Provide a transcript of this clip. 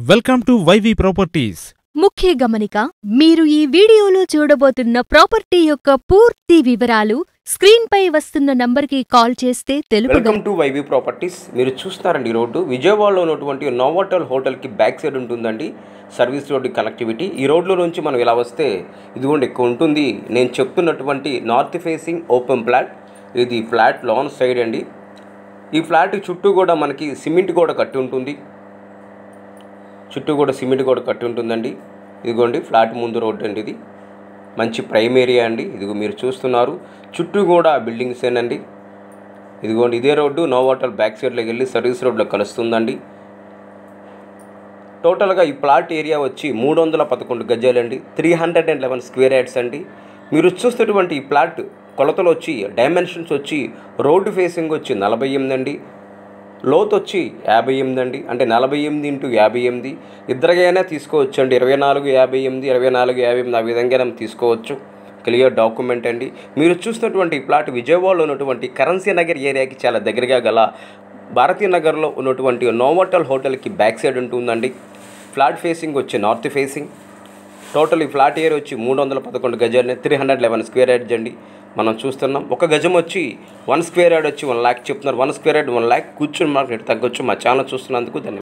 Welcome to YV properties. ముఖ్య గమనిక, మీరు ఈ వీడియోలో చూడబోతున్న ప్రాపర్టీ యొక్క పూర్తి వివరాలు స్క్రీన్ పై వస్తున్న నంబర్కి కాల్ చేస్తే తెలుపగలరు. Welcome to YV properties. మీరు చూస్తారండి, రోడ్డు విజయవాడలో ఉన్నటువంటి నోవాటల్ హోటల్కి బ్యాక్ సైడ్ ఉంటుందండి సర్వీస్ రోడ్డు కనెక్టివిటీ. ఈ రోడ్లో నుంచి మనం ఇలా వస్తే ఇదిగోండి ఎక్కువ ఉంటుంది. నేను చెప్తున్నటువంటి నార్త్ ఫేసింగ్ ఓపెన్ ఫ్లాట్. ఇది ఫ్లాట్ లాన్ సైడ్ అండి. ఈ ఫ్లాట్ చుట్టూ కూడా మనకి సిమెంట్ గోడ కట్టి ఉంటుంది. చుట్టూ కూడా సిమెంట్ గోడ కట్టి ఉంటుందండి. ఇదిగోండి ఫ్లాట్ ముందు రోడ్డు అండి. ఇది మంచి ప్రైమ్ ఏరియా అండి. ఇదిగో మీరు చూస్తున్నారు, చుట్టూ కూడా బిల్డింగ్స్ ఏనండి. ఇదిగోండి ఇదే రోడ్డు నోవాటల్ బ్యాక్ సైడ్లోకి వెళ్ళి సర్వీస్ రోడ్లో కలుస్తుందండి. టోటల్గా ఈ ప్లాట్ ఏరియా వచ్చి 311 గజాలండి, 311 స్క్వేర్ యార్డ్స్ అండి. మీరు చూస్తున్నటువంటి ఈ ప్లాట్ కొలతలు వచ్చి డైమెన్షన్స్ వచ్చి రోడ్డు ఫేసింగ్ వచ్చి 48 అండి, లోతు వచ్చి 58 అండి. అంటే 48 × 58 ఇద్దరికైనా తీసుకోవచ్చు అండి. 24 58 24 58 ఆ విధంగా తీసుకోవచ్చు. క్లియర్ డాక్యుమెంట్ అండి. మీరు చూస్తున్నటువంటి ప్లాట్ విజయవాడలో ఉన్నటువంటి కరెన్సీ నగర్ ఏరియాకి చాలా దగ్గరగా గల భారతీయ నగర్లో ఉన్నటువంటి నోవాటల్ హోటల్కి బ్యాక్ సైడ్ ఉంటుందండి. ఫ్లాట్ ఫేసింగ్ వచ్చి నార్త్ ఫేసింగ్. టోటల్ ఈ ఫ్లాట్ ఏరియా వచ్చి 311 గజాలు, 311 స్క్వేర్ యార్డ్స్ అండి. మనం చూస్తున్నాం ఒక గజం వచ్చి 1 స్క్వేర్ యార్డ్ వచ్చి 1 lakh చెప్తున్నారు. 1 స్క్వేర్ యార్డ్ 1 lakh. కూర్చుని మార్కెట్ తగ్గొచ్చు. మా ఛానల్ చూస్తున్నందుకు ధన్యవాదాలు.